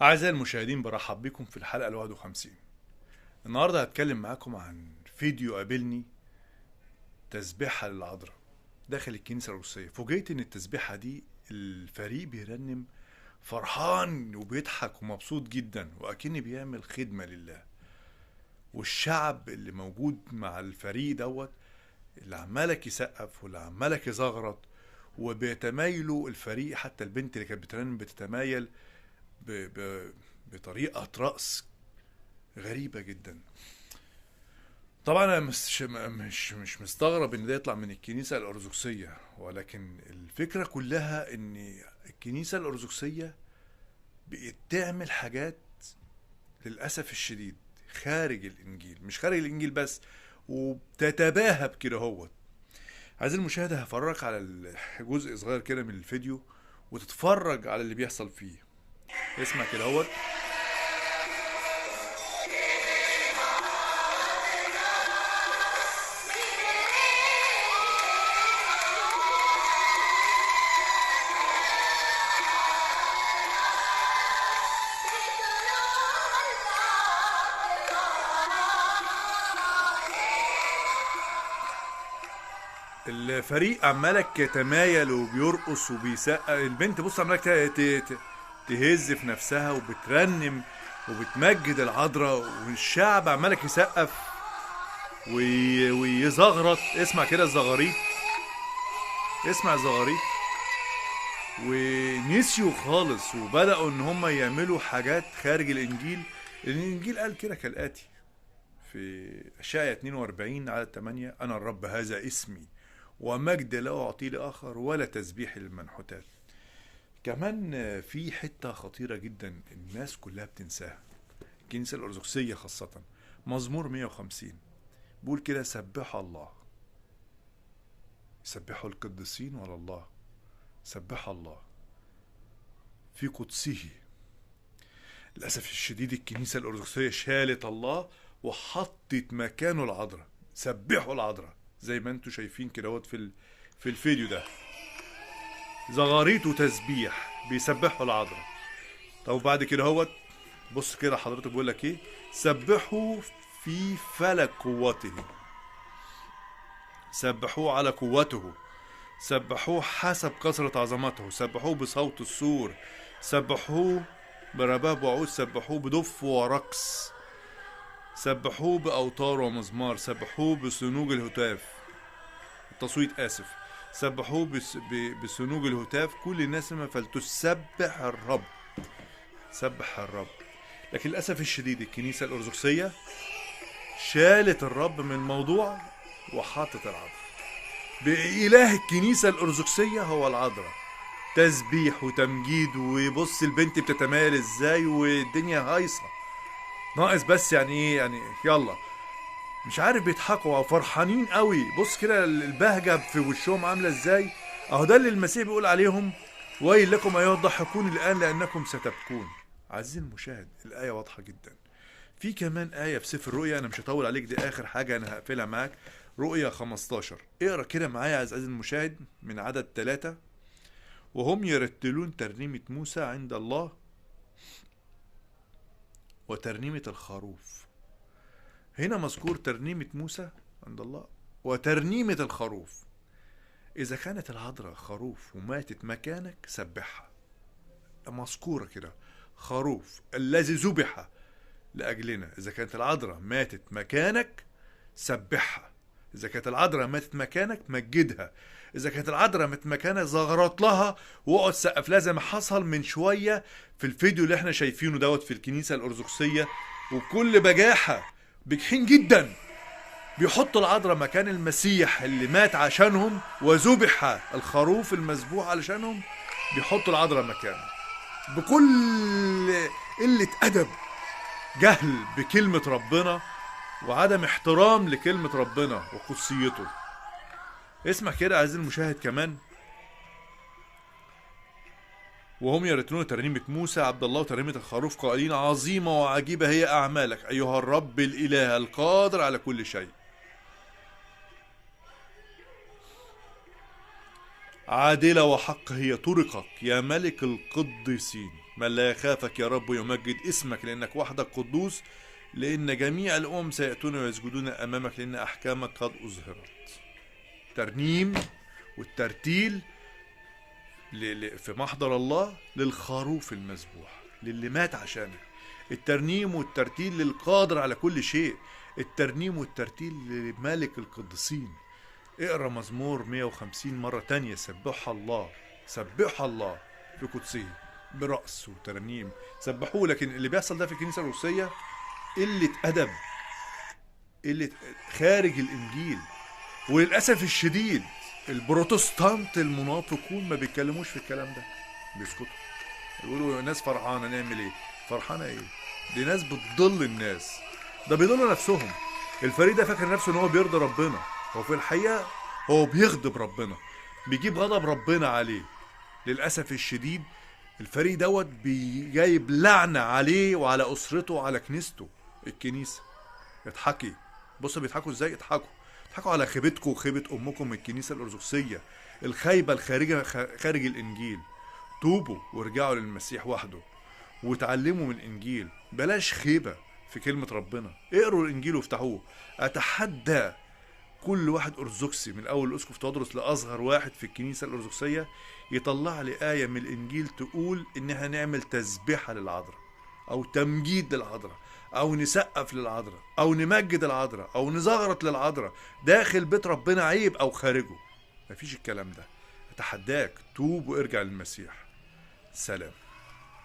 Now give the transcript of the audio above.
أعزائي المشاهدين، برحب بكم في الحلقة ال51. النهاردة هتكلم معاكم عن فيديو قابلني، تسبيحة للعذراء داخل الكنيسة الروسية. فوجئت إن التسبيحة دي الفريق بيرنم فرحان وبيضحك ومبسوط جدا وأكني بيعمل خدمة لله، والشعب اللي موجود مع الفريق دوت اللي عمالك يسقف واللي عمالك يزغرط وبيتمايلوا الفريق. حتى البنت اللي كانت بترنم بتتمايل ب... ب... بطريقة رقص غريبة جدا. طبعا انا مش مستغرب ان ده يطلع من الكنيسة الارثوذكسية، ولكن الفكرة كلها ان الكنيسة الارثوذكسية بقت تعمل حاجات للاسف الشديد خارج الانجيل، مش خارج الانجيل بس، وبتتباهى بكده. هو عايز المشاهد هفرجك على جزء صغير كده من الفيديو وتتفرج على اللي بيحصل فيه. اسمع كده. هو الفريق عمالك يتمايل وبيرقص وبيسقف. البنت بص عمالك تهز في نفسها وبترنم وبتمجد العذراء، والشعب عمالك يسقف ويزغرط. اسمع كده الزغاريت، اسمع الزغاريت. ونسيوا خالص وبدأوا ان هم يعملوا حاجات خارج الانجيل. الانجيل قال كده كالآتي في اشعياء 42 عدد 8: انا الرب هذا اسمي ومجد لا أعطي لآخر ولا تسبيح للمنحوتات. كمان في حتة خطيرة جدا الناس كلها بتنساها، الكنيسة الأرثوذكسية خاصة. مزمور 150 بيقول كده: سبحوا الله، سبحوا القديسين ولا الله، سبحوا الله في قدسه. للأسف الشديد الكنيسة الأرثوذكسية شالت الله وحطت مكانه العذراء. سبحوا العذراء زي ما انتوا شايفين كده في الفيديو ده، زغاريت وتسبيح بيسبحوا العذراء. طب بعد كده بص كده حضرتك بيقول لك ايه: سبحوا في فلك قوته، سبحوه على قوته، سبحوه حسب كثرة عظمته، سبحوه بصوت السور، سبحوه برباب وعود، سبحوه بدف ورقص، سبحوه بأوتار ومزمار، سبحوه بسنوج الهتاف، التصويت آسف، سبحوه بسنوج الهتاف. كل الناس ما فلتسبح الرب، سبح الرب. لكن للأسف الشديد الكنيسة الأرثوذكسية شالت الرب من الموضوع وحاطت العذراء. بإله الكنيسة الأرثوذكسية هو العذراء، تسبيح وتمجيد. وبص البنت بتتمايل ازاي والدنيا هايصة، ناقص بس يعني ايه، يعني يلا مش عارف بيضحكوا او فرحانين قوي. بص كده البهجة في وشهم عاملة ازاي. اهو ده اللي المسيح بيقول عليهم: ويل لكم ايها الضاحكون الان لانكم ستبكون. عزيزي المشاهد الآية واضحة جدا. في كمان آية في سفر الرؤيا، أنا مش هطول عليك، دي آخر حاجة أنا هقفلها معاك. رؤيا 15، اقرا كده معايا عزيزي المشاهد من عدد 3: وهم يرتلون ترنيمة موسى عند الله وترنيمة الخروف. هنا مذكور ترنيمة موسى عند الله وترنيمة الخروف. إذا كانت العذراء خروف وماتت مكانك سبحها، مذكورة كده: خروف الذي ذبح لأجلنا. إذا كانت العذراء ماتت مكانك سبحها، إذا كانت العذراء ماتت مكانك مجدها، إذا كانت العذراء ماتت مكانك زغرط لها واقعد سقف لها زي ما حصل من شوية في الفيديو اللي احنا شايفينه في الكنيسة الأرثوذكسية. وبكل بجاحة بجحين جدا بيحطوا العذراء مكان المسيح اللي مات عشانهم وذبح الخروف المذبوح علشانهم، بيحطوا العذراء مكانه بكل قلة أدب، جهل بكلمة ربنا وعدم احترام لكلمة ربنا وقدسيته. اسمع كده عزيزي المشاهد كمان: وهم يرتلون ترنيمة موسى عبد الله وترنيمة الخروف قائلين: عظيمة وعجيبة هي أعمالك أيها الرب الإله القادر على كل شيء. عادلة وحق هي طرقك يا ملك القديسين. من لا يخافك يا رب يمجد اسمك لأنك وحدك قدوس، لأن جميع الأمم سيأتون ويسجدون أمامك لأن أحكامك قد أظهرت. ترنيم والترتيل في محضر الله للخروف المذبوح، للي مات عشانك. الترنيم والترتيل للقادر على كل شيء. الترنيم والترتيل لملك القديسين. اقرا مزمور 150 مرة تانية، سبحوا الله، سبحوا الله في قدسه برقص وترنيم، سبحوه. لكن اللي بيحصل ده في الكنيسة الروسية قلة أدب، قلة خارج الإنجيل. وللأسف الشديد البروتستانت المنافقون ما بيتكلموش في الكلام ده، بيسكتوا، يقولوا ناس فرحانة، نعمل ايه؟ فرحانة ايه؟ دي ناس بتضل الناس، ده بيضلوا نفسهم. الفريق ده فاكر نفسه ان هو بيرضي ربنا، هو في الحقيقة هو بيغضب ربنا، بيجيب غضب ربنا عليه. للأسف الشديد الفريق دوت بيجايب لعنة عليه وعلى أسرته وعلى كنيسته. الكنيسة اضحكي، بصوا بيضحكوا ازاي، اضحكوا على خيبتكم وخيبة أمكم الكنيسة الأرثوذكسية الخايبة الخارجة خارج الإنجيل. توبوا وارجعوا للمسيح وحده وتعلموا من الإنجيل، بلاش خيبة في كلمة ربنا. اقروا الإنجيل وافتحوه. أتحدى كل واحد أرثوذكسي من أول الأسقف تدرس لأصغر واحد في الكنيسة الأرثوذكسية يطلع لي آية من الإنجيل تقول إنها نعمل تسبيحة للعذراء أو تمجيد للعذراء أو نسقف للعذراء أو نمجد العذراء أو نزغرط للعذراء داخل بيت ربنا عيب أو خارجه. مفيش الكلام ده. أتحداك توب وارجع للمسيح. سلام.